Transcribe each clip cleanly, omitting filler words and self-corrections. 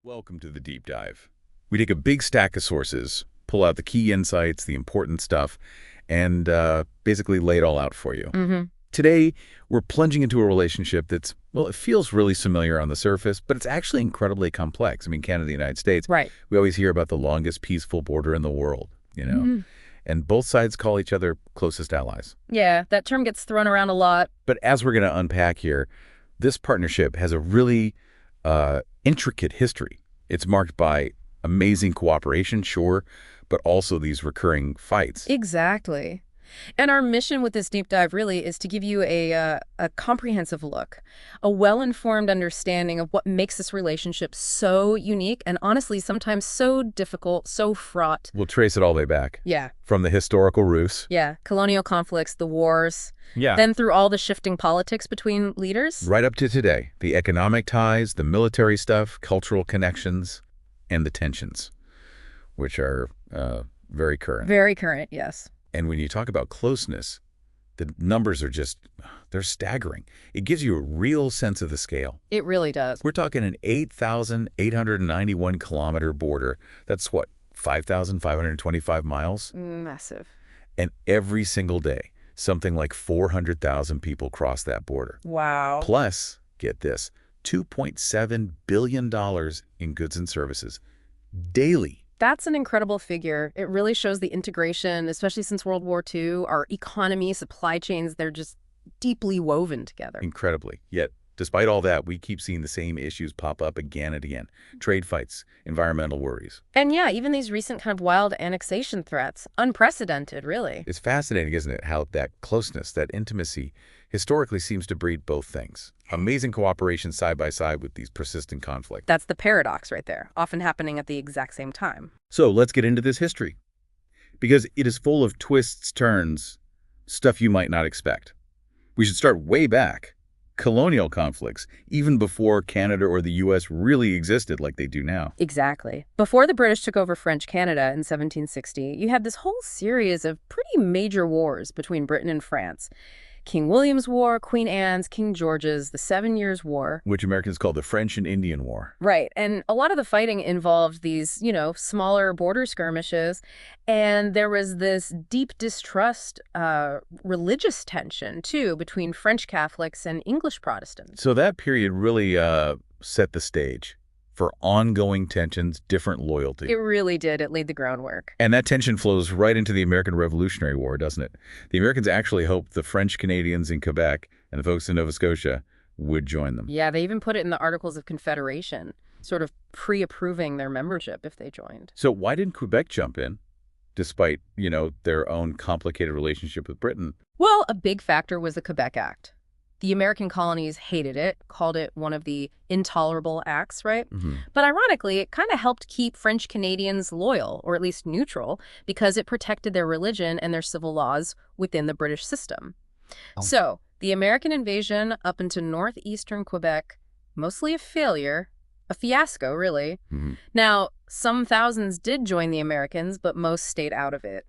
Welcome to the deep dive. We take a big stack of sources, pull out the key insights, the important stuff, and basically lay it all out for you. Today, we're plunging into a relationship that's, well, it feels really familiar on the surface, but it's actually incredibly complex. I mean, Canada and the United States, Right. we always hear about the longest peaceful border in the world. And both sides call each other closest allies. Yeah, that term gets thrown around a lot. But as we're going to unpack here, this partnership has a really intricate history. It's marked by amazing cooperation, sure, but also these recurring fights. Exactly. And our mission with this deep dive really is to give you a comprehensive look, a well-informed understanding of what makes this relationship so unique and honestly sometimes so difficult, so fraught. We'll trace it all the way back. Yeah. From the historical roots. Yeah. Colonial conflicts, the wars. Yeah. Then through all the shifting politics between leaders. Right up to today. The economic ties, the military stuff, cultural connections, and the tensions, which are very current. Very current, yes. And when you talk about closeness, the numbers are just, they're staggering. It gives you a real sense of the scale. It really does. We're talking an 8,891-kilometer border. That's what, 5,525 miles? Massive. And every single day, something like 400,000 people cross that border. Wow. Plus, get this, $2.7 billion in goods and services daily. That's an incredible figure. It really shows the integration, especially since World War II. Our economy, supply chains, they're just deeply woven together. Incredibly. Yet, despite all that, we keep seeing the same issues pop up again and again. Trade fights, environmental worries. And yeah, even these recent kind of wild annexation threats. Unprecedented, really. It's fascinating, isn't it, how that closeness, that intimacy, historically seems to breed both things. Amazing cooperation side by side with these persistent conflicts. That's the paradox right there, often happening at the exact same time. So let's get into this history, because it is full of twists, turns, stuff you might not expect. We should start way back. Colonial conflicts, even before Canada or the U.S. really existed like they do now. Exactly. Before the British took over French Canada in 1760, you had this whole series of pretty major wars between Britain and France. King William's War, Queen Anne's, King George's, the 7 Years' War. Which Americans call the French and Indian War. Right. And a lot of the fighting involved these, smaller border skirmishes. And there was this deep distrust, religious tension, too, between French Catholics and English Protestants. So that period really set the stage for ongoing tensions, different loyalty. It really did. It laid the groundwork. And that tension flows right into the American Revolutionary War, doesn't it? The Americans actually hoped the French Canadians in Quebec and the folks in Nova Scotia would join them. Yeah, they even put it in the Articles of Confederation, sort of pre-approving their membership if they joined. So why didn't Quebec jump in, despite, their own complicated relationship with Britain? Well, a big factor was the Quebec Act. The American colonies hated it, called it one of the intolerable acts, right? But ironically, it kind of helped keep French Canadians loyal, or at least neutral, because it protected their religion and their civil laws within the British system. So, the American invasion up into northeastern Quebec, mostly a failure, a fiasco, really. Now, some thousands did join the Americans, but most stayed out of it.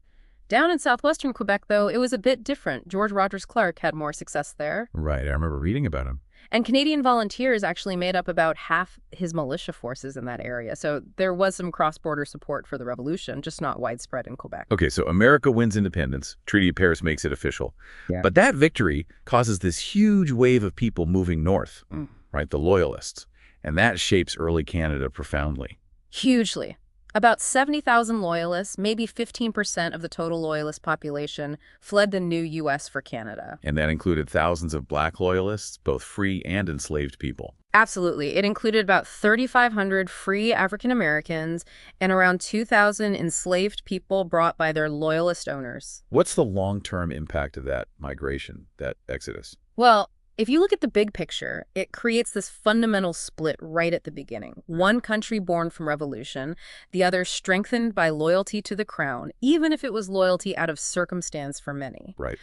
Down in southwestern Quebec, though, it was a bit different. George Rogers Clark had more success there. Right, I remember reading about him. And Canadian volunteers actually made up about half his militia forces in that area. So there was some cross-border support for the revolution, just not widespread in Quebec. Okay, so America wins independence. Treaty of Paris makes it official. Yeah. But that victory causes this huge wave of people moving north, right, the Loyalists. And that shapes early Canada profoundly. Hugely. About 70,000 Loyalists, maybe 15% of the total Loyalist population, fled the new U.S. for Canada. And that included thousands of Black Loyalists, both free and enslaved people. Absolutely. It included about 3,500 free African Americans and around 2,000 enslaved people brought by their Loyalist owners. What's the long-term impact of that migration, that exodus? Well, if you look at the big picture, it creates this fundamental split right at the beginning. One country born from revolution, the other strengthened by loyalty to the crown, even if it was loyalty out of circumstance for many. Right.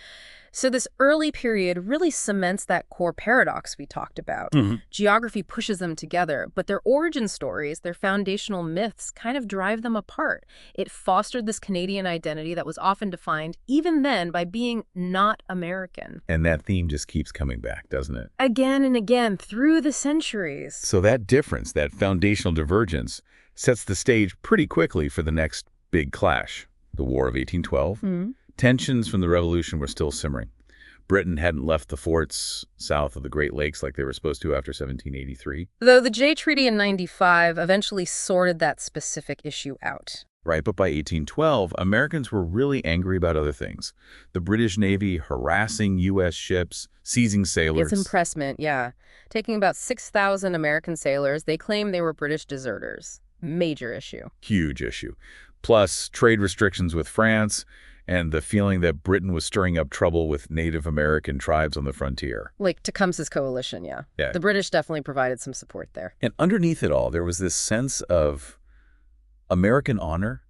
So this early period really cements that core paradox we talked about. Geography pushes them together, but their origin stories, their foundational myths, kind of drive them apart. It fostered this Canadian identity that was often defined, even then, by being not American. And that theme just keeps coming back, doesn't it? Again and again, through the centuries. So that difference, that foundational divergence, sets the stage pretty quickly for the next big clash, the War of 1812. Tensions from the Revolution were still simmering. Britain hadn't left the forts south of the Great Lakes like they were supposed to after 1783. Though the Jay Treaty in 95 eventually sorted that specific issue out. Right, but by 1812, Americans were really angry about other things. The British Navy harassing U.S. ships, seizing sailors. It's impressment, yeah. Taking about 6,000 American sailors, they claimed they were British deserters. Major issue. Huge issue. Plus, trade restrictions with France, and the feeling that Britain was stirring up trouble with Native American tribes on the frontier. Like Tecumseh's coalition, yeah. The British definitely provided some support there. And underneath it all, there was this sense of American honor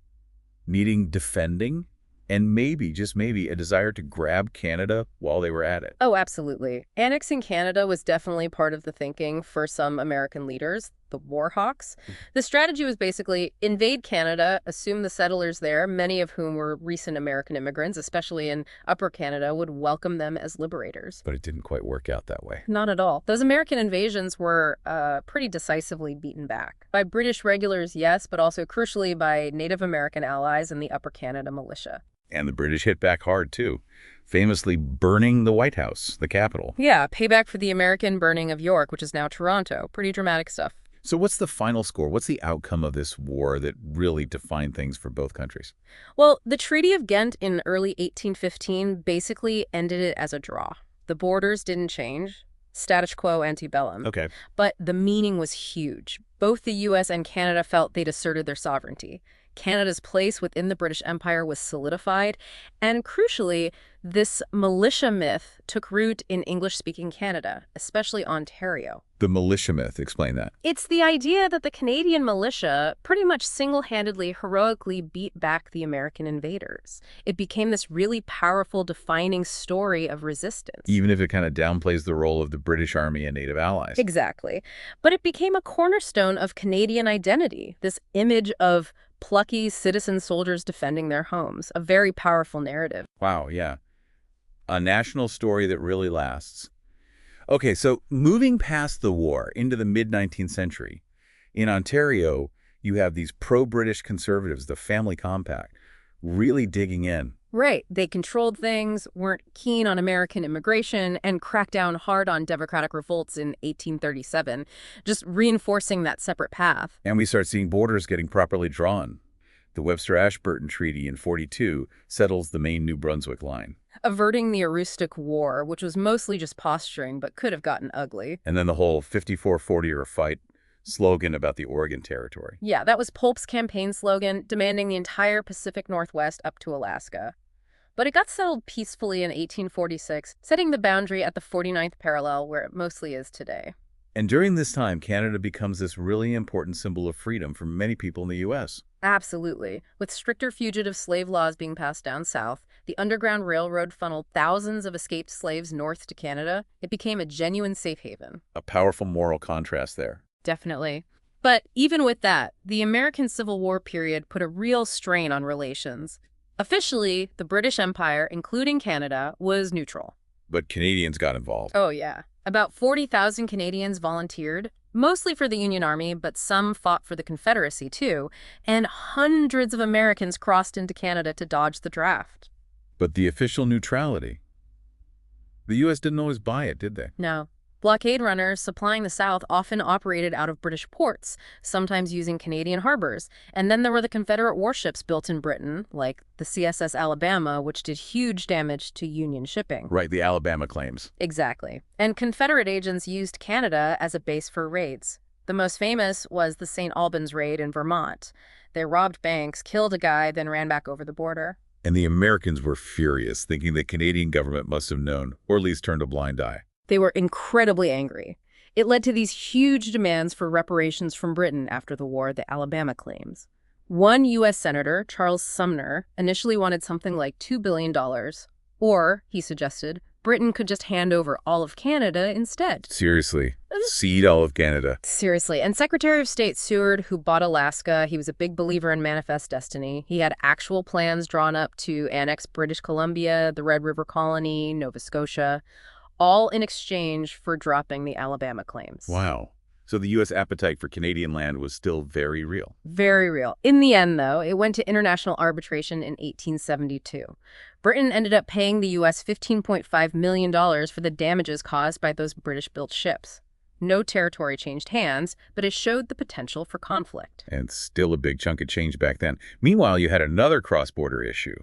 needing defending, and maybe, just maybe, a desire to grab Canada while they were at it. Oh, absolutely. Annexing Canada was definitely part of the thinking for some American leaders, the war hawks. The strategy was basically invade Canada, assume the settlers there, many of whom were recent American immigrants, especially in Upper Canada, would welcome them as liberators. But it didn't quite work out that way. Not at all. Those American invasions were pretty decisively beaten back. By British regulars, yes, but also crucially by Native American allies and the Upper Canada militia. And the British hit back hard, too, famously burning the White House, the Capitol. Yeah, payback for the American burning of York, which is now Toronto. Pretty dramatic stuff. So what's the final score? What's the outcome of this war that really defined things for both countries? Well, the Treaty of Ghent in early 1815 basically ended it as a draw. The borders didn't change. Status quo antebellum. Okay. But the meaning was huge. Both the U.S. and Canada felt they'd asserted their sovereignty. Canada's place within the British Empire was solidified, and crucially, this militia myth took root in English-speaking Canada, especially Ontario. The militia myth, explain that. It's the idea that the Canadian militia pretty much single-handedly, heroically beat back the American invaders. It became this really powerful, defining story of resistance. Even if it kind of downplays the role of the British Army and Native allies. Exactly. But it became a cornerstone of Canadian identity, this image of plucky citizen soldiers defending their homes, a very powerful narrative. Wow, yeah. A national story that really lasts. Okay, so moving past the war into the mid-19th century, in Ontario, you have these pro-British conservatives, the Family Compact, really digging in. Right. They controlled things, weren't keen on American immigration, and cracked down hard on democratic revolts in 1837, just reinforcing that separate path. And we start seeing borders getting properly drawn. The Webster-Ashburton Treaty in 42 settles the Maine-New Brunswick line. Averting the Aroostook War, which was mostly just posturing but could have gotten ugly. And then the whole 54-40 or fight slogan about the Oregon Territory. Yeah, that was Polk's campaign slogan, demanding the entire Pacific Northwest up to Alaska. But it got settled peacefully in 1846, setting the boundary at the 49th parallel where it mostly is today. And during this time, Canada becomes this really important symbol of freedom for many people in the U.S. Absolutely. With stricter fugitive slave laws being passed down south, the Underground Railroad funneled thousands of escaped slaves north to Canada. It became a genuine safe haven. A powerful moral contrast there. Definitely. But even with that, the American Civil War period put a real strain on relations. Officially, the British Empire, including Canada, was neutral. But Canadians got involved. Oh, yeah. About 40,000 Canadians volunteered, mostly for the Union Army, but some fought for the Confederacy, too, and hundreds of Americans crossed into Canada to dodge the draft. But the official neutrality, the U.S. didn't always buy it, did they? No. Blockade runners supplying the South often operated out of British ports, sometimes using Canadian harbors. And then there were the Confederate warships built in Britain, like the CSS Alabama, which did huge damage to Union shipping. Right, the Alabama claims. Exactly. And Confederate agents used Canada as a base for raids. The most famous was the St. Albans raid in Vermont. They robbed banks, killed a guy, then ran back over the border. And the Americans were furious, thinking the Canadian government must have known, or at least turned a blind eye. They were incredibly angry. It led to these huge demands for reparations from Britain after the war, the Alabama claims. One U.S. Senator, Charles Sumner, initially wanted something like $2 billion, Or, he suggested, Britain could just hand over all of Canada instead. Seriously, cede all of Canada. Seriously. And Secretary of State Seward, who bought Alaska, he was a big believer in Manifest Destiny. He had actual plans drawn up to annex British Columbia, the Red River Colony, Nova Scotia, all in exchange for dropping the Alabama claims. Wow. So the U.S. appetite for Canadian land was still very real. Very real. In the end, though, it went to international arbitration in 1872. Britain ended up paying the U.S. $15.5 million for the damages caused by those British-built ships. No territory changed hands, but it showed the potential for conflict. And still a big chunk of change back then. Meanwhile, you had another cross-border issue,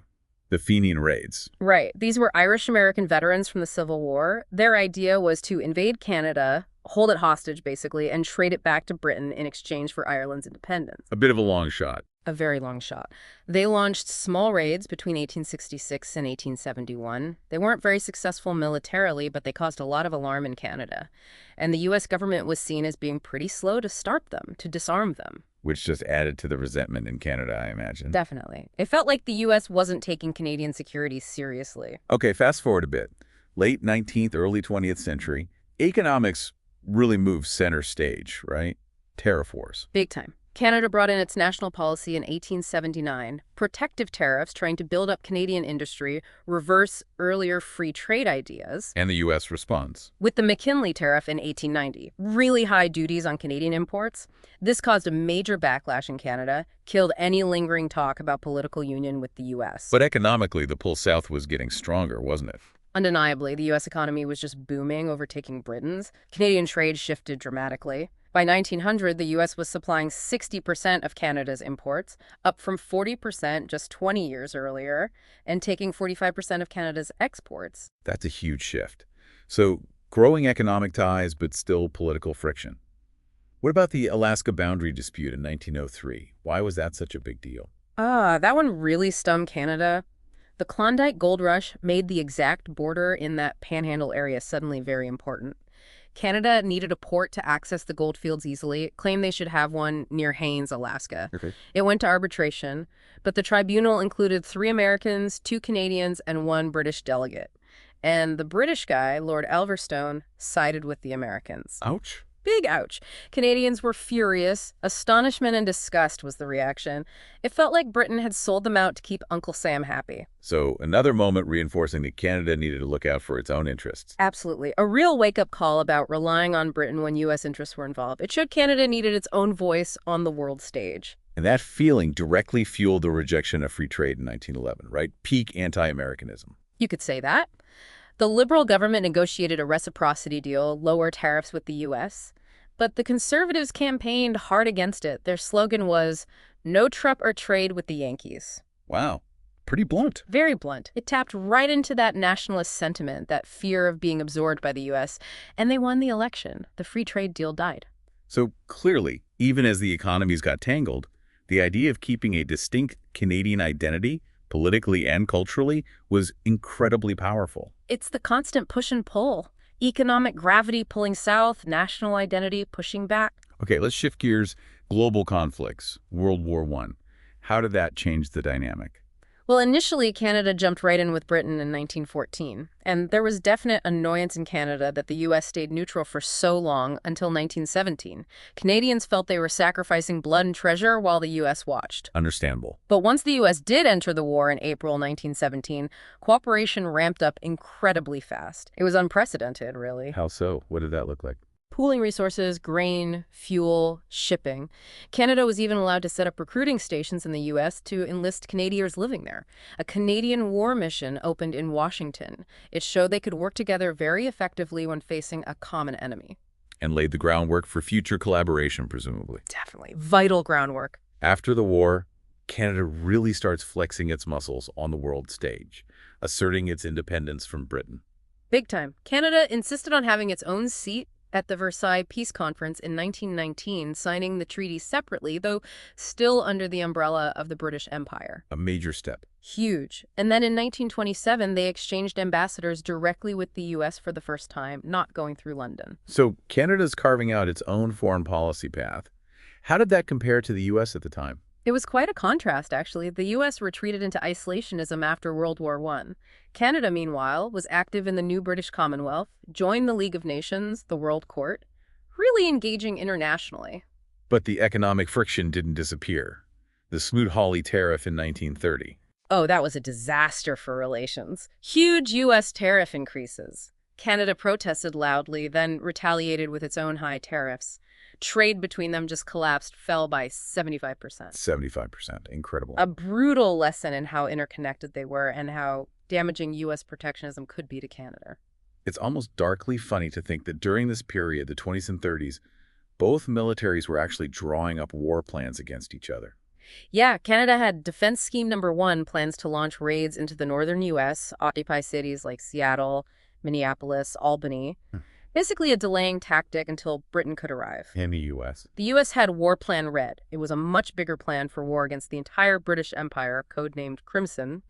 the Fenian raids. Right. These were Irish-American veterans from the Civil War. Their idea was to invade Canada, hold it hostage, basically, and trade it back to Britain in exchange for Ireland's independence. A bit of a long shot. A very long shot. They launched small raids between 1866 and 1871. They weren't very successful militarily, but they caused a lot of alarm in Canada. And the U.S. government was seen as being pretty slow to start them, to disarm them. Which just added to the resentment in Canada, I imagine. Definitely. It felt like the U.S. wasn't taking Canadian security seriously. Okay, fast forward a bit. Late 19th, early 20th century, economics really moved center stage, right? Tariff wars. Big time. Canada brought in its national policy in 1879, protective tariffs trying to build up Canadian industry, reverse earlier free trade ideas. And the U.S. responds. With the McKinley tariff in 1890, really high duties on Canadian imports. This caused a major backlash in Canada, killed any lingering talk about political union with the U.S. But economically, the pull south was getting stronger, wasn't it? Undeniably, the U.S. economy was just booming, overtaking Britain's. Canadian trade shifted dramatically. By 1900, the U.S. was supplying 60% of Canada's imports, up from 40% just 20 years earlier, and taking 45% of Canada's exports. That's a huge shift. So, growing economic ties, but still political friction. What about the Alaska boundary dispute in 1903? Why was that such a big deal? That one really stung Canada. The Klondike Gold Rush made the exact border in that panhandle area suddenly very important. Canada needed a port to access the gold fields easily. It claimed they should have one near Haines, Alaska. Okay. It went to arbitration, but the tribunal included 3 Americans, 2 Canadians, and 1 British delegate. And the British guy, Lord Elverstone, sided with the Americans. Ouch. Big ouch. Canadians were furious. Astonishment and disgust was the reaction. It felt like Britain had sold them out to keep Uncle Sam happy. So another moment reinforcing that Canada needed to look out for its own interests. Absolutely. A real wake-up call about relying on Britain when U.S. interests were involved. It showed Canada needed its own voice on the world stage. And that feeling directly fueled the rejection of free trade in 1911, right? Peak anti-Americanism. You could say that. The Liberal government negotiated a reciprocity deal, lower tariffs with the U.S., but the Conservatives campaigned hard against it. Their slogan was, "No trup or trade with the Yankees." Wow. Pretty blunt. Very blunt. It tapped right into that nationalist sentiment, that fear of being absorbed by the U.S., and they won the election. The free trade deal died. So clearly, even as the economies got tangled, the idea of keeping a distinct Canadian identity, politically and culturally, was incredibly powerful. It's the constant push and pull. Economic gravity pulling south, national identity pushing back. Okay, let's shift gears. Global conflicts, World War I. How did that change the dynamic? Well, initially, Canada jumped right in with Britain in 1914, and there was definite annoyance in Canada that the U.S. stayed neutral for so long until 1917. Canadians felt they were sacrificing blood and treasure while the U.S. watched. Understandable. But once the U.S. did enter the war in April 1917, cooperation ramped up incredibly fast. It was unprecedented, really. How so? What did that look like? Pooling resources, grain, fuel, shipping. Canada was even allowed to set up recruiting stations in the U.S. to enlist Canadians living there. A Canadian war mission opened in Washington. It showed they could work together very effectively when facing a common enemy. And laid the groundwork for future collaboration, presumably. Definitely. Vital groundwork. After the war, Canada really starts flexing its muscles on the world stage, asserting its independence from Britain. Big time. Canada insisted on having its own seat at the Versailles Peace Conference in 1919, signing the treaty separately, though still under the umbrella of the British Empire. A major step. Huge. And then in 1927, they exchanged ambassadors directly with the U.S. for the first time, not going through London. So Canada's carving out its own foreign policy path. How did that compare to the U.S. at the time? It was quite a contrast, actually. The U.S. retreated into isolationism after World War I. Canada, meanwhile, was active in the new British Commonwealth, joined the League of Nations, the World Court, really engaging internationally. But the economic friction didn't disappear. The Smoot-Hawley tariff in 1930. Oh, that was a disaster for relations. Huge U.S. tariff increases. Canada protested loudly, then retaliated with its own high tariffs. Trade between them just collapsed, fell by 75%. 75%. Incredible. A brutal lesson in how interconnected they were and how damaging U.S. protectionism could be to Canada. It's almost darkly funny to think that during this period, the 20s and 30s, both militaries were actually drawing up war plans against each other. Yeah, Canada had Defense Scheme Number 1 plans to launch raids into the northern U.S., occupy cities like Seattle, Minneapolis, Albany. Basically a delaying tactic until Britain could arrive. In the U.S. The U.S. had War Plan Red. It was a much bigger plan for war against the entire British Empire, codenamed Crimson.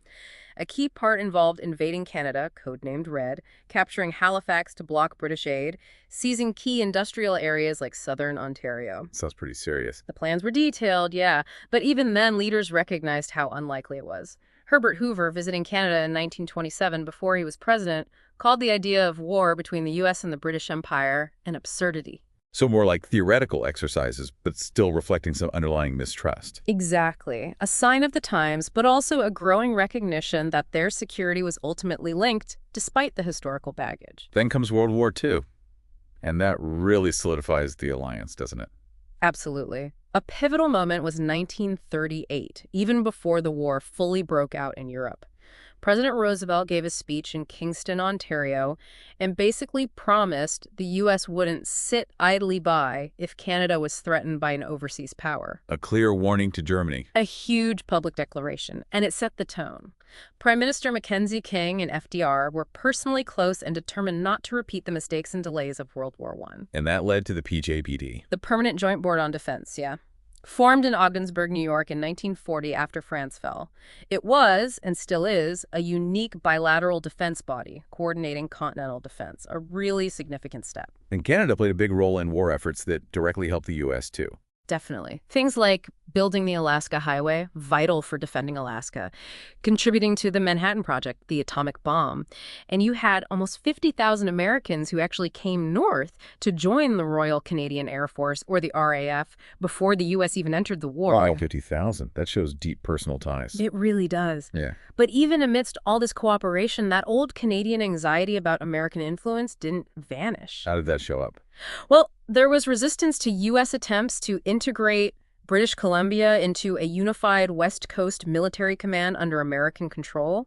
A key part involved invading Canada, codenamed Red, capturing Halifax to block British aid, seizing key industrial areas like southern Ontario. Sounds pretty serious. The plans were detailed, yeah, but even then leaders recognized how unlikely it was. Herbert Hoover, visiting Canada in 1927 before he was president, called the idea of war between the U.S. and the British Empire an absurdity. So more like theoretical exercises, but still reflecting some underlying mistrust. Exactly. A sign of the times, but also a growing recognition that their security was ultimately linked, despite the historical baggage. Then comes World War II, and that really solidifies the alliance, doesn't it? Absolutely. A pivotal moment was 1938, even before the war fully broke out in Europe. President Roosevelt gave a speech in Kingston, Ontario, and basically promised the U.S. wouldn't sit idly by if Canada was threatened by an overseas power. A clear warning to Germany. A huge public declaration, and it set the tone. Prime Minister Mackenzie King and FDR were personally close and determined not to repeat the mistakes and delays of World War I. And that led to the PJBD. The Permanent Joint Board on Defense, yeah. Formed in Ogdensburg, New York in 1940 after France fell. It was, and still is, a unique bilateral defense body coordinating continental defense, a really significant step. And Canada played a big role in war efforts that directly helped the U.S. too. Definitely. Things like building the Alaska Highway, vital for defending Alaska, contributing to the Manhattan Project, the atomic bomb. And you had almost 50,000 Americans who actually came north to join the Royal Canadian Air Force, or the RAF, before the U.S. even entered the war. Wow, 50,000. That shows deep personal ties. It really does. Yeah. But even amidst all this cooperation, that old Canadian anxiety about American influence didn't vanish. How did that show up? Well, there was resistance to U.S. attempts to integrate British Columbia into a unified West Coast military command under American control.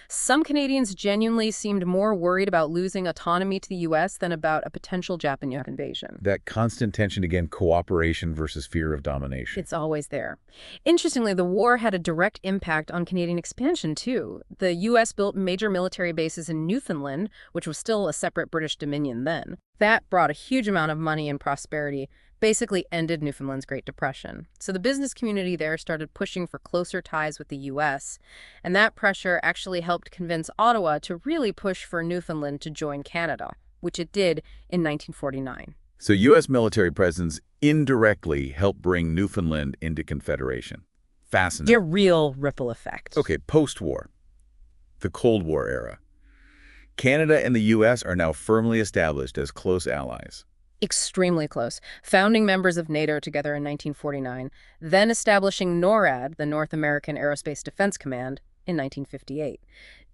Some Canadians genuinely seemed more worried about losing autonomy to the U.S. than about a potential Japanese invasion. That constant tension, again, cooperation versus fear of domination. It's always there. Interestingly, the war had a direct impact on Canadian expansion, too. The U.S. built major military bases in Newfoundland, which was still a separate British dominion then. That brought a huge amount of money and prosperity, basically ended Newfoundland's Great Depression. So the business community there started pushing for closer ties with the U.S., and that pressure actually helped convince Ottawa to really push for Newfoundland to join Canada, which it did in 1949. So U.S. military presence indirectly helped bring Newfoundland into Confederation. Fascinating. A real ripple effect. Okay, post-war, the Cold War era. Canada and the U.S. are now firmly established as close allies. Extremely close. Founding members of NATO together in 1949, then establishing NORAD, the North American Aerospace Defense Command, in 1958.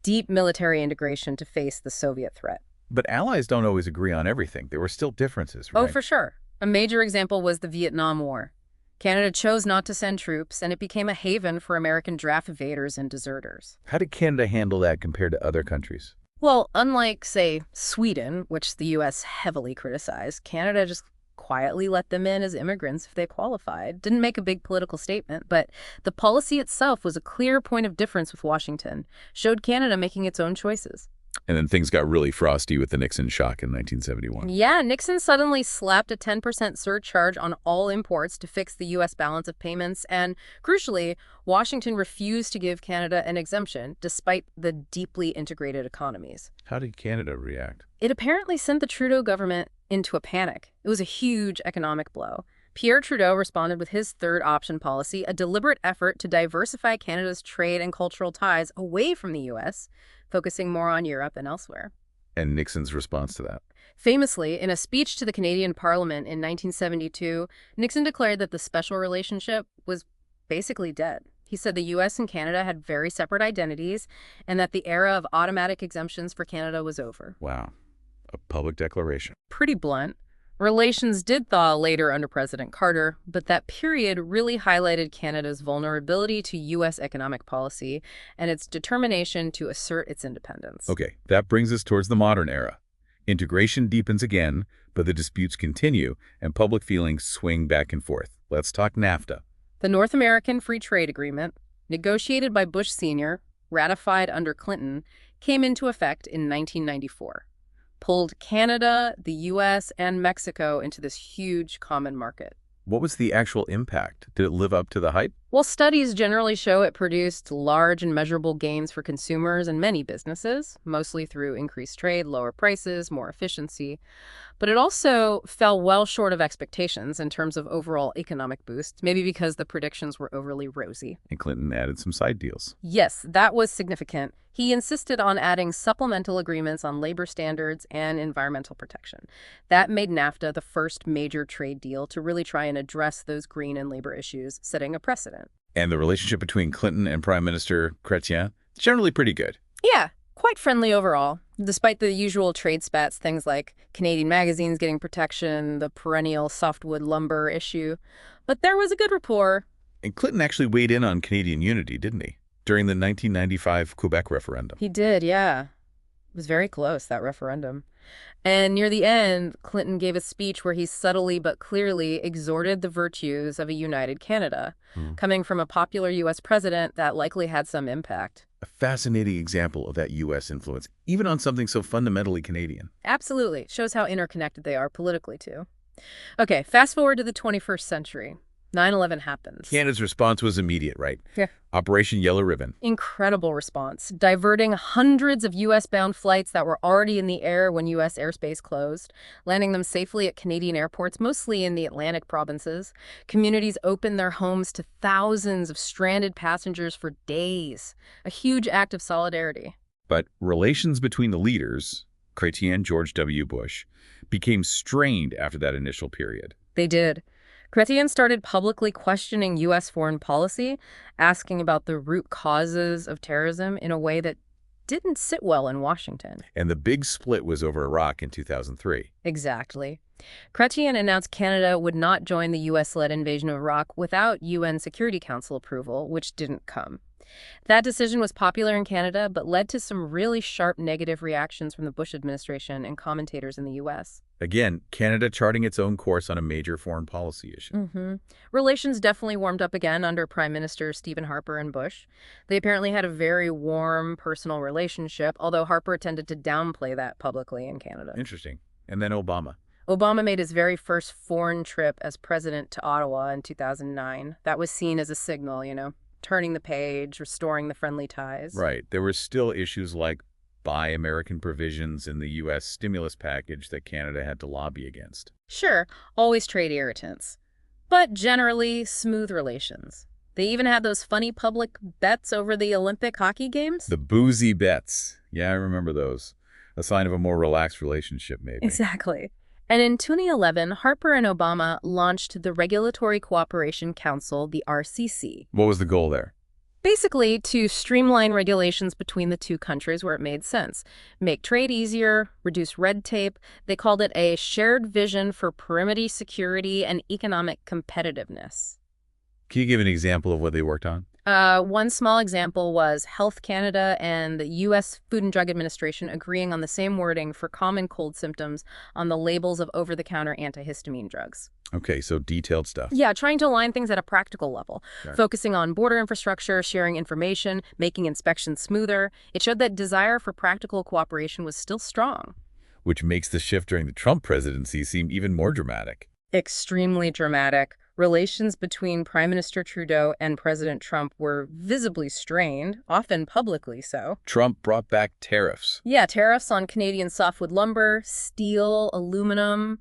Deep military integration to face the Soviet threat. But allies don't always agree on everything. There were still differences, right? Oh, for sure. A major example was the Vietnam War. Canada chose not to send troops, and it became a haven for American draft evaders and deserters. How did Canada handle that compared to other countries? Well, unlike, say, Sweden, which the U.S. heavily criticized, Canada just quietly let them in as immigrants if they qualified. Didn't make a big political statement, but the policy itself was a clear point of difference with Washington, showed Canada making its own choices. And then things got really frosty with the Nixon shock in 1971. Yeah, Nixon suddenly slapped a 10% surcharge on all imports to fix the U.S. balance of payments, and crucially, Washington refused to give Canada an exemption, despite the deeply integrated economies. How did Canada react? It apparently sent the Trudeau government into a panic. It was a huge economic blow. Pierre Trudeau responded with his third option policy, a deliberate effort to diversify Canada's trade and cultural ties away from the U.S., focusing more on Europe and elsewhere. And Nixon's response to that? Famously, in a speech to the Canadian Parliament in 1972, Nixon declared that the special relationship was basically dead. He said the U.S. and Canada had very separate identities and that the era of automatic exemptions for Canada was over. Wow. A public declaration. Pretty blunt. Relations did thaw later under President Carter, but that period really highlighted Canada's vulnerability to U.S. economic policy and its determination to assert its independence. Okay, that brings us towards the modern era. Integration deepens again, but the disputes continue and public feelings swing back and forth. Let's talk NAFTA. The North American Free Trade Agreement, negotiated by Bush Sr., ratified under Clinton, came into effect in 1994. Pulled Canada, the U.S., and Mexico into this huge common market. What was the actual impact? Did it live up to the hype? Well, studies generally show it produced large and measurable gains for consumers and many businesses, mostly through increased trade, lower prices, more efficiency. But it also fell well short of expectations in terms of overall economic boost, maybe because the predictions were overly rosy. And Clinton added some side deals. Yes, that was significant. He insisted on adding supplemental agreements on labor standards and environmental protection. That made NAFTA the first major trade deal to really try and address those green and labor issues, setting a precedent. And the relationship between Clinton and Prime Minister Chrétien, generally pretty good. Yeah, quite friendly overall, despite the usual trade spats, things like Canadian magazines getting protection, the perennial softwood lumber issue. But there was a good rapport. And Clinton actually weighed in on Canadian unity, didn't he? During the 1995 Quebec referendum. He did, yeah. It was very close, that referendum. And near the end, Clinton gave a speech where he subtly but clearly exhorted the virtues of a united Canada. Coming from a popular U.S. president, that likely had some impact. A fascinating example of that U.S. influence, even on something so fundamentally Canadian. Absolutely. Shows how interconnected they are politically, too. Okay, fast forward to the 21st century. 9/11 happens. Canada's response was immediate, right? Yeah. Operation Yellow Ribbon. Incredible response, diverting hundreds of U.S.-bound flights that were already in the air when U.S. airspace closed, landing them safely at Canadian airports, mostly in the Atlantic provinces. Communities opened their homes to thousands of stranded passengers for days. A huge act of solidarity. But relations between the leaders, Chrétien and George W. Bush, became strained after that initial period. They did. Chrétien started publicly questioning U.S. foreign policy, asking about the root causes of terrorism in a way that didn't sit well in Washington. And the big split was over Iraq in 2003. Exactly. Chrétien announced Canada would not join the U.S.-led invasion of Iraq without UN Security Council approval, which didn't come. That decision was popular in Canada, but led to some really sharp negative reactions from the Bush administration and commentators in the U.S. Again, Canada charting its own course on a major foreign policy issue. Relations definitely warmed up again under Prime Minister Stephen Harper and Bush. They apparently had a very warm, personal relationship, although Harper tended to downplay that publicly in Canada. Interesting. And then Obama. Obama made his very first foreign trip as president to Ottawa in 2009. That was seen as a signal, turning the page, restoring the friendly ties. Right. There were still issues like Buy American provisions in the U.S. stimulus package that Canada had to lobby against. Sure, always trade irritants. But generally, smooth relations. They even had those funny public bets over the Olympic hockey games. The boozy bets. Yeah, I remember those. A sign of a more relaxed relationship, maybe. Exactly. And in 2011, Harper and Obama launched the Regulatory Cooperation Council, the RCC. What was the goal there? Basically, to streamline regulations between the two countries where it made sense. Make trade easier, reduce red tape. They called it a shared vision for perimeter security and economic competitiveness. Can you give an example of what they worked on? One small example was Health Canada and the U.S. Food and Drug Administration agreeing on the same wording for common cold symptoms on the labels of over-the-counter antihistamine drugs. Okay, so detailed stuff. Yeah, trying to align things at a practical level, Sure. Focusing on border infrastructure, sharing information, making inspections smoother. It showed that desire for practical cooperation was still strong. Which makes the shift during the Trump presidency seem even more dramatic. Extremely dramatic. Relations between Prime Minister Trudeau and President Trump were visibly strained, often publicly so. Trump brought back tariffs. Yeah, tariffs on Canadian softwood lumber, steel, aluminum.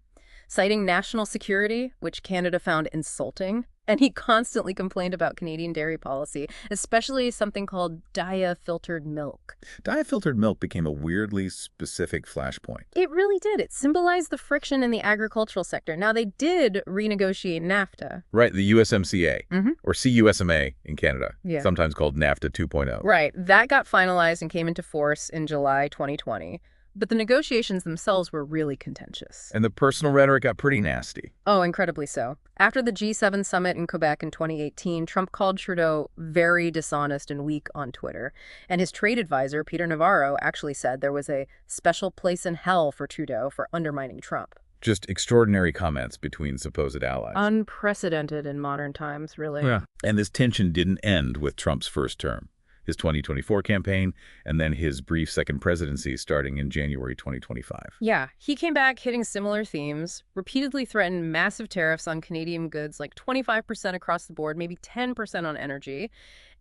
citing national security, which Canada found insulting. And he constantly complained about Canadian dairy policy, especially something called Daya-filtered milk. Dye-filtered milk became a weirdly specific flashpoint. It really did. It symbolized the friction in the agricultural sector. Now, they did renegotiate NAFTA. Right, the USMCA, or CUSMA in Canada, Yeah. sometimes called NAFTA 2.0. Right. That got finalized and came into force in July 2020. But the negotiations themselves were really contentious. And the personal rhetoric got pretty nasty. Oh, incredibly so. After the G7 summit in Quebec in 2018, Trump called Trudeau very dishonest and weak on Twitter. And his trade advisor, Peter Navarro, actually said there was a special place in hell for Trudeau for undermining Trump. Just extraordinary comments between supposed allies. Unprecedented in modern times, really. Yeah. And this tension didn't end with Trump's first term, his 2024 campaign, and then his brief second presidency starting in January 2025. Yeah, he came back hitting similar themes, repeatedly threatened massive tariffs on Canadian goods, like 25% across the board, maybe 10% on energy,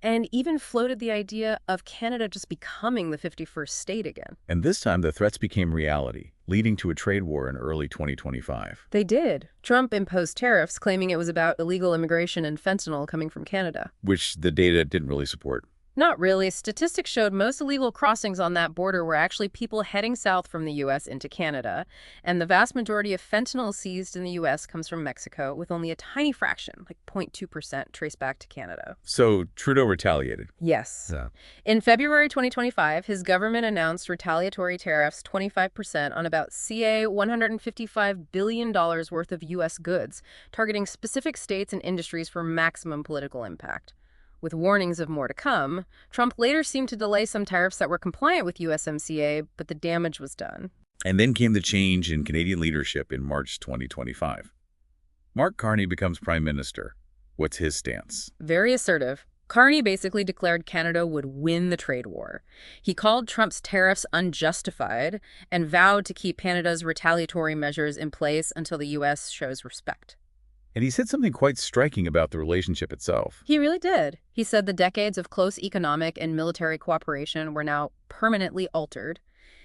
and even floated the idea of Canada just becoming the 51st state again. And this time, the threats became reality, leading to a trade war in early 2025. They did. Trump imposed tariffs, claiming it was about illegal immigration and fentanyl coming from Canada. Which the data didn't really support. Not really. Statistics showed most illegal crossings on that border were actually people heading south from the U.S. into Canada, and the vast majority of fentanyl seized in the U.S. comes from Mexico, with only a tiny fraction, like 0.2%, traced back to Canada. So Trudeau retaliated. Yes. Yeah. In February 2025, his government announced retaliatory tariffs 25% on about $155 billion worth of U.S. goods, targeting specific states and industries for maximum political impact. With warnings of more to come, Trump later seemed to delay some tariffs that were compliant with USMCA, but the damage was done. And then came the change in Canadian leadership in March 2025. Mark Carney becomes prime minister. What's his stance? Very assertive. Carney basically declared Canada would win the trade war. He called Trump's tariffs unjustified and vowed to keep Canada's retaliatory measures in place until the U.S. shows respect. And he said something quite striking about the relationship itself. He really did. He said the decades of close economic and military cooperation were now permanently altered.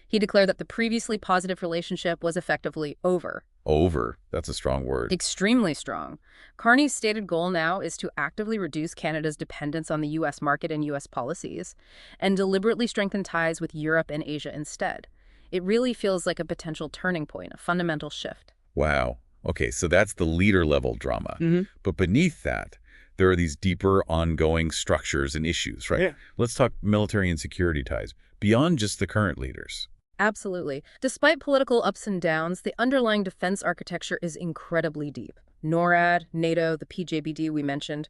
He declared that the previously positive relationship was effectively over. Over. That's a strong word. Extremely strong. Carney's stated goal now is to actively reduce Canada's dependence on the U.S. market and U.S. policies, and deliberately strengthen ties with Europe and Asia instead. It really feels like a potential turning point, a fundamental shift. Wow. Okay, so that's the leader-level drama. But beneath that, there are these deeper, ongoing structures and issues, right? Yeah. Let's talk military and security ties, beyond just the current leaders. Absolutely. Despite political ups and downs, the underlying defense architecture is incredibly deep. NORAD, NATO, the PJBD we mentioned,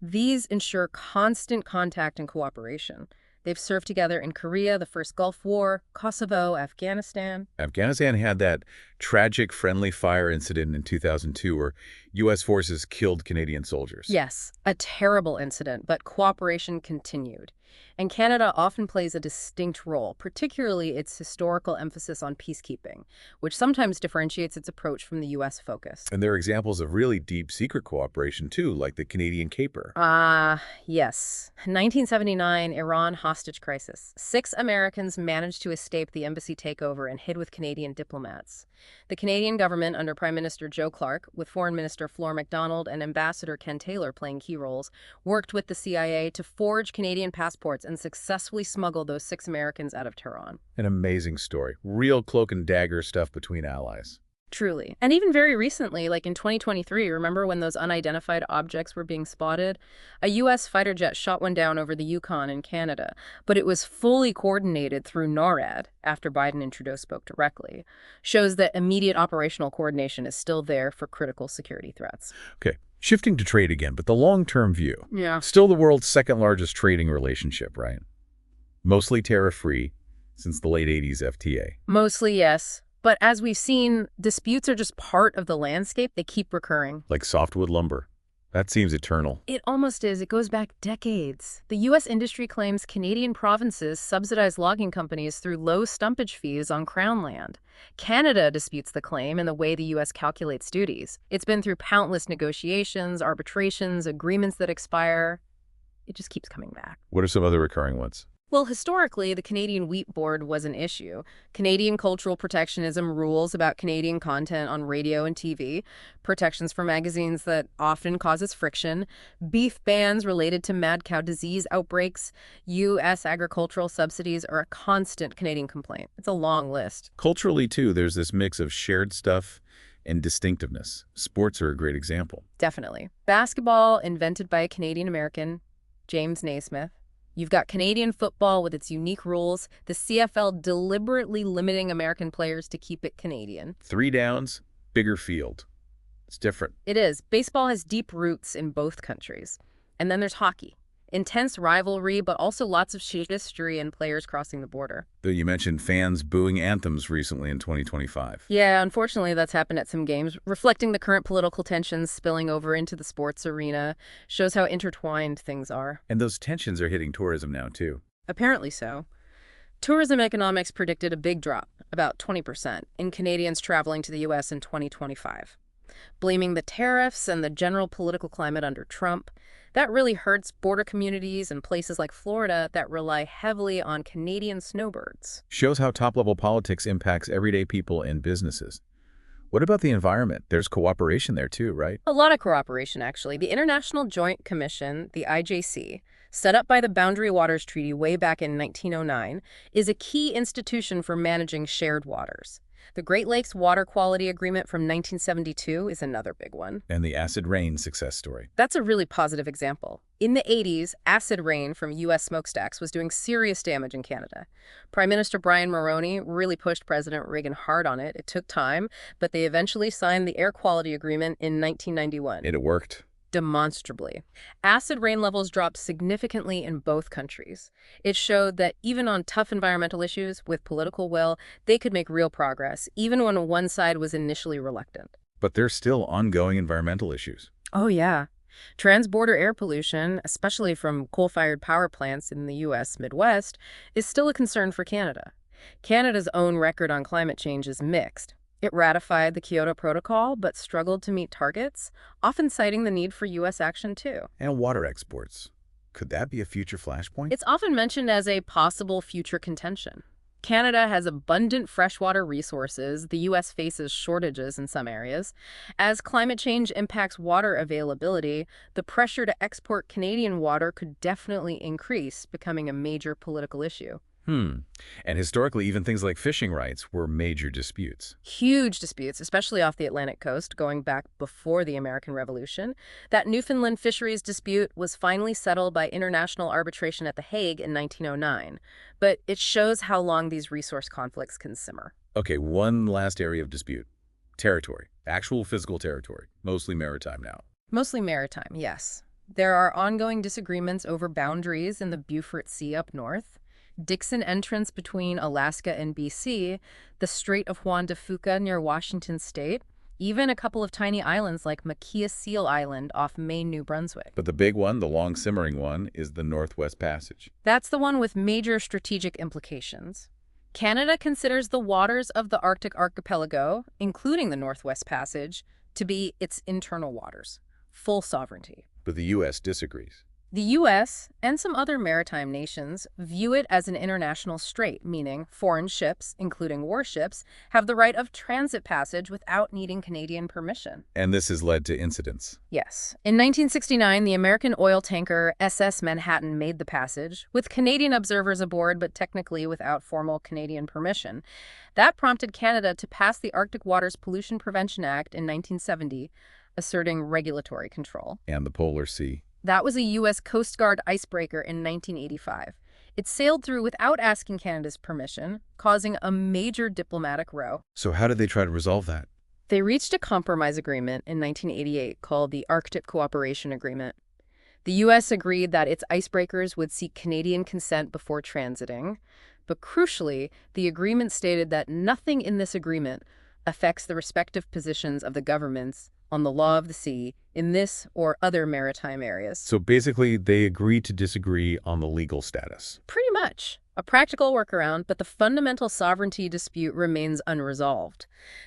these ensure constant contact and cooperation. They've served together in Korea, the first Gulf War, Kosovo, Afghanistan. Afghanistan had that tragic friendly fire incident in 2002 where U.S. forces killed Canadian soldiers. Yes, a terrible incident, but cooperation continued. And Canada often plays a distinct role, particularly its historical emphasis on peacekeeping, which sometimes differentiates its approach from the U.S. focus. And there are examples of really deep secret cooperation, too, like the Canadian Caper. Yes. 1979, Iran hostage crisis. 6 Americans managed to escape the embassy takeover and hid with Canadian diplomats. The Canadian government, under Prime Minister Joe Clark, with Foreign Minister Flor MacDonald and Ambassador Ken Taylor playing key roles, worked with the CIA to forge Canadian passports and successfully smuggle those 6 Americans out of Tehran. An amazing story. Real cloak and dagger stuff between allies. Truly. And even very recently, like in 2023, remember when those unidentified objects were being spotted? A U.S. fighter jet shot one down over the Yukon in Canada, but it was fully coordinated through NORAD after Biden and Trudeau spoke directly. Shows that immediate operational coordination is still there for critical security threats. Okay, shifting to trade again, but the long-term view. Yeah. Still the world's second largest trading relationship, right? Mostly tariff-free since the late 80s FTA. Mostly, yes. But as we've seen, disputes are just part of the landscape. They keep recurring. Like softwood lumber. That seems eternal. It almost is. It goes back decades. The U.S. industry claims Canadian provinces subsidize logging companies through low stumpage fees on Crown land. Canada disputes the claim in the way the U.S. calculates duties. It's been through countless negotiations, arbitrations, agreements that expire. It just keeps coming back. What are some other recurring ones? Well, historically, the Canadian Wheat Board was an issue. Canadian cultural protectionism rules about Canadian content on radio and TV, protections for magazines that often causes friction, beef bans related to mad cow disease outbreaks, U.S. agricultural subsidies are a constant Canadian complaint. It's a long list. Culturally, too, there's this mix of shared stuff and distinctiveness. Sports are a great example. Definitely. Basketball, invented by a Canadian-American, James Naismith. You've got Canadian football with its unique rules, the CFL deliberately limiting American players to keep it Canadian. 3 downs, bigger field. It's different. It is. Baseball has deep roots in both countries. And then there's hockey. Intense rivalry, but also lots of history and players crossing the border. Though you mentioned fans booing anthems recently in 2025. Yeah, unfortunately, that's happened at some games, reflecting the current political tensions spilling over into the sports arena. Shows how intertwined things are. And those tensions are hitting tourism now, too. Apparently so. Tourism economics predicted a big drop, about 20%, in Canadians traveling to the U.S. in 2025. Blaming the tariffs and the general political climate under Trump, that really hurts border communities and places like Florida that rely heavily on Canadian snowbirds. Shows how top-level politics impacts everyday people and businesses. What about the environment? There's cooperation there too, right? A lot of cooperation, actually. The International Joint Commission, the IJC, set up by the Boundary Waters Treaty way back in 1909, is a key institution for managing shared waters. The Great Lakes Water Quality Agreement from 1972 is another big one. And the acid rain success story. That's a really positive example. In the 80s, acid rain from U.S. smokestacks was doing serious damage in Canada. Prime Minister Brian Mulroney really pushed President Reagan hard on it. It took time, but they eventually signed the Air Quality Agreement in 1991. It worked. Demonstrably. Acid rain levels dropped significantly in both countries. It showed that even on tough environmental issues, with political will, they could make real progress, even when one side was initially reluctant. But there's still ongoing environmental issues. Oh, yeah. Transborder air pollution, especially from coal-fired power plants in the U.S. Midwest, is still a concern for Canada. Canada's own record on climate change is mixed. It ratified the Kyoto Protocol, but struggled to meet targets, often citing the need for U.S. action, too. And water exports. Could that be a future flashpoint? It's often mentioned as a possible future contention. Canada has abundant freshwater resources. The U.S. faces shortages in some areas. As climate change impacts water availability, the pressure to export Canadian water could definitely increase, becoming a major political issue. And historically, even things like fishing rights were major disputes. Huge disputes, especially off the Atlantic coast, going back before the American Revolution. That Newfoundland fisheries dispute was finally settled by international arbitration at The Hague in 1909. But it shows how long these resource conflicts can simmer. Okay, one last area of dispute. Territory. Actual physical territory. Mostly maritime now. Mostly maritime, yes. There are ongoing disagreements over boundaries in the Beaufort Sea up north. Dixon Entrance between Alaska and BC, the Strait of Juan de Fuca near Washington state, even a couple of tiny islands like Makia Seal Island off Maine, New Brunswick. But the big one, the long simmering one, is the Northwest Passage. That's the one with major strategic implications. Canada considers the waters of the Arctic archipelago, including the Northwest Passage, to be its internal waters. Full sovereignty. But the U.S. disagrees. The U.S. and some other maritime nations view it as an international strait, meaning foreign ships, including warships, have the right of transit passage without needing Canadian permission. And this has led to incidents. Yes. In 1969, the American oil tanker SS Manhattan made the passage, with Canadian observers aboard but technically without formal Canadian permission. That prompted Canada to pass the Arctic Waters Pollution Prevention Act in 1970, asserting regulatory control. And the Polar Sea. That was a U.S. Coast Guard icebreaker in 1985. It sailed through without asking Canada's permission, causing a major diplomatic row. So how did they try to resolve that? They reached a compromise agreement in 1988 called the Arctic Cooperation Agreement. The U.S. agreed that its icebreakers would seek Canadian consent before transiting, but crucially, the agreement stated that nothing in this agreement affects the respective positions of the governments on the law of the sea in this or other maritime areas. So basically, they agreed to disagree on the legal status. Pretty much. A practical workaround, but the fundamental sovereignty dispute remains unresolved.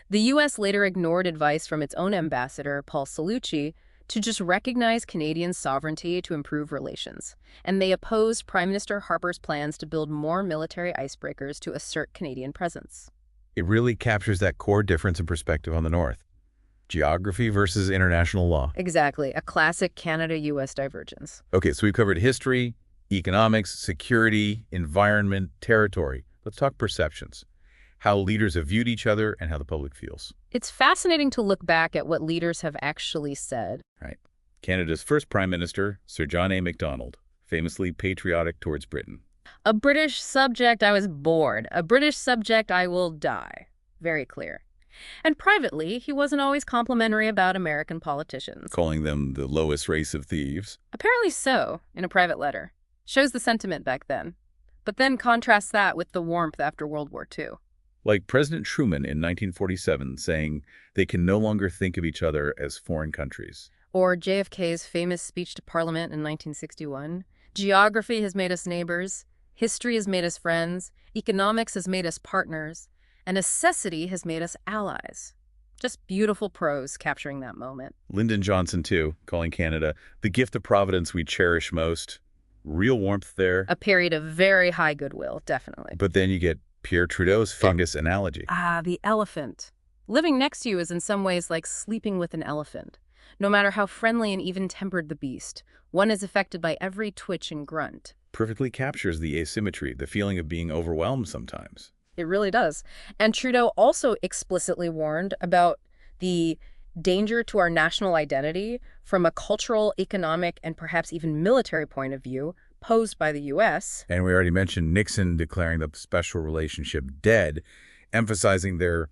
The U.S. later ignored advice from its own ambassador, Paul Cellucci, to just recognize Canadian sovereignty to improve relations. And they opposed Prime Minister Harper's plans to build more military icebreakers to assert Canadian presence. It really captures that core difference in perspective on the North. Geography versus international law. Exactly, a classic Canada-U.S. divergence. Okay, so we've covered history, economics, security, environment, territory. Let's talk perceptions. How leaders have viewed each other and how the public feels. It's fascinating to look back at what leaders have actually said. Right. Canada's first Prime Minister, Sir John A. Macdonald, famously patriotic towards Britain. A British subject I was born. A British subject I will die. Very clear. And privately, he wasn't always complimentary about American politicians. Calling them the lowest race of thieves. Apparently so, in a private letter. Shows the sentiment back then. But then contrasts that with the warmth after World War II. Like President Truman in 1947 saying they can no longer think of each other as foreign countries. Or JFK's famous speech to Parliament in 1961. Geography has made us neighbors. History has made us friends. Economics has made us partners. And necessity has made us allies. Just beautiful prose capturing that moment. Lyndon Johnson, too, calling Canada the gift of Providence we cherish most. Real warmth there. A period of very high goodwill, definitely. But then you get Pierre Trudeau's fungus analogy. Ah, the elephant. Living next to you is in some ways like sleeping with an elephant. No matter how friendly and even-tempered the beast, one is affected by every twitch and grunt. Perfectly captures the asymmetry, the feeling of being overwhelmed sometimes. It really does. And Trudeau also explicitly warned about the danger to our national identity from a cultural, economic, and perhaps even military point of view posed by the U.S. And we already mentioned Nixon declaring the special relationship dead, emphasizing their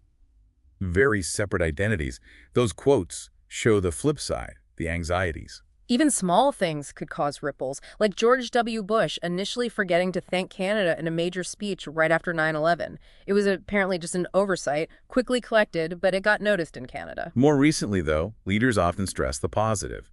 very separate identities. Those quotes show the flip side, the anxieties. Even small things could cause ripples, like George W. Bush initially forgetting to thank Canada in a major speech right after 9/11. It was apparently just an oversight, quickly corrected, but it got noticed in Canada. More recently, though, leaders often stress the positive.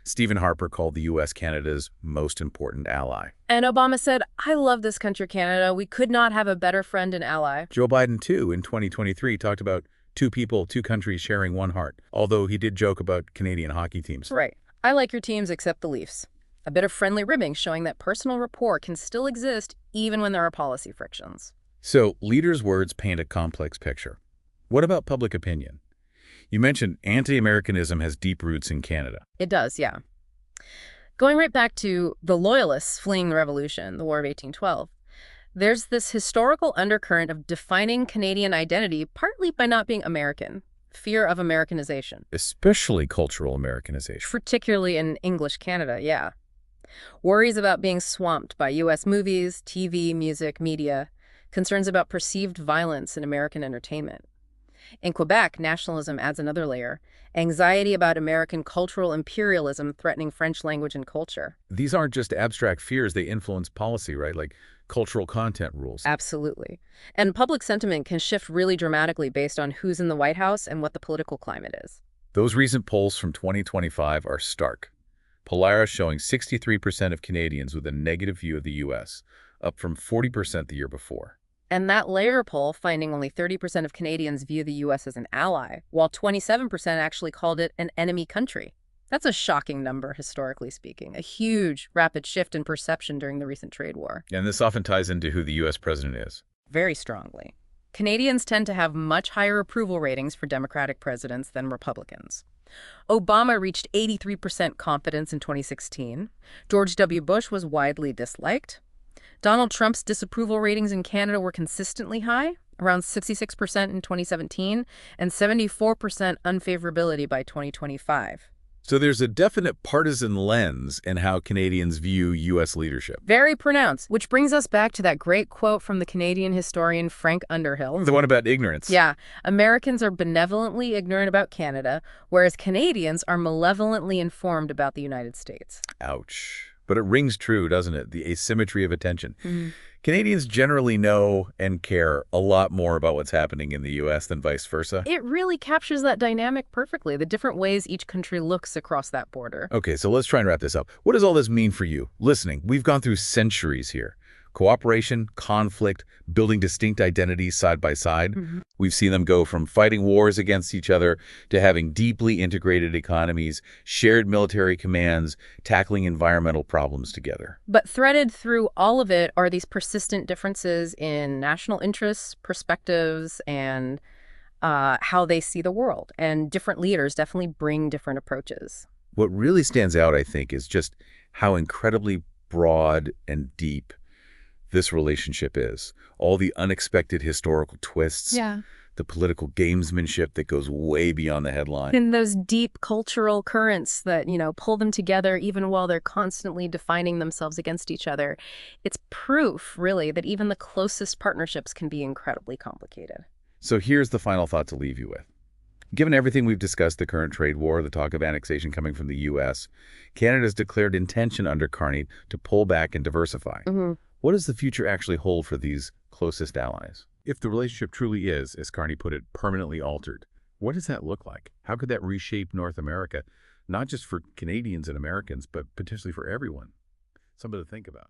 Stephen Harper called the U.S. Canada's most important ally. And Obama said, "I love this country, Canada. We could not have a better friend and ally." Joe Biden, too, in 2023, talked about two people, two countries sharing one heart, although he did joke about Canadian hockey teams. Right. I like your teams except the Leafs. A bit of friendly ribbing showing that personal rapport can still exist even when there are policy frictions. So, leaders' words paint a complex picture. What about public opinion? You mentioned anti-Americanism has deep roots in Canada. It does, yeah. Going right back to the Loyalists fleeing the Revolution, the War of 1812, there's this historical undercurrent of defining Canadian identity partly by not being American. Fear of Americanization. Especially cultural Americanization. Particularly in English Canada, yeah. Worries about being swamped by U.S. movies, TV, music, media. Concerns about perceived violence in American entertainment. In Quebec, nationalism adds another layer. Anxiety about American cultural imperialism threatening French language and culture. These aren't just abstract fears, they influence policy, right? Like cultural content rules. Absolutely. And public sentiment can shift really dramatically based on who's in the White House and what the political climate is. Those recent polls from 2025 are stark. Polaris showing 63% of Canadians with a negative view of the U.S., up from 40% the year before. And that later poll finding only 30% of Canadians view the U.S. as an ally, while 27% actually called it an enemy country. That's a shocking number, historically speaking. A huge, rapid shift in perception during the recent trade war. And this often ties into who the U.S. president is. Very strongly. Canadians tend to have much higher approval ratings for Democratic presidents than Republicans. Obama reached 83% confidence in 2016. George W. Bush was widely disliked. Donald Trump's disapproval ratings in Canada were consistently high, around 66% in 2017, and 74% unfavorability by 2025. So there's a definite partisan lens in how Canadians view U.S. leadership. Very pronounced, which brings us back to that great quote from the Canadian historian Frank Underhill. The one about ignorance. Yeah, Americans are benevolently ignorant about Canada, whereas Canadians are malevolently informed about the United States. Ouch. But it rings true, doesn't it? The asymmetry of attention. Canadians generally know and care a lot more about what's happening in the U.S. than vice versa. It really captures that dynamic perfectly, the different ways each country looks across that border. Okay, so let's try and wrap this up. What does all this mean for you? Listening, we've gone through centuries here. Cooperation, conflict, building distinct identities side by side. We've seen them go from fighting wars against each other to having deeply integrated economies, shared military commands, tackling environmental problems together. But threaded through all of it are these persistent differences in national interests, perspectives, and how they see the world. And different leaders definitely bring different approaches. What really stands out, I think, is just how incredibly broad and deep this relationship is. All the unexpected historical twists, the political gamesmanship that goes way beyond the headline. And those deep cultural currents that, pull them together even while they're constantly defining themselves against each other. It's proof, really, that even the closest partnerships can be incredibly complicated. So here's the final thought to leave you with. Given everything we've discussed, the current trade war, the talk of annexation coming from the U.S., Canada's declared intention under Carney to pull back and diversify. What does the future actually hold for these closest allies? If the relationship truly is, as Carney put it, permanently altered, what does that look like? How could that reshape North America, not just for Canadians and Americans, but potentially for everyone? Something to think about.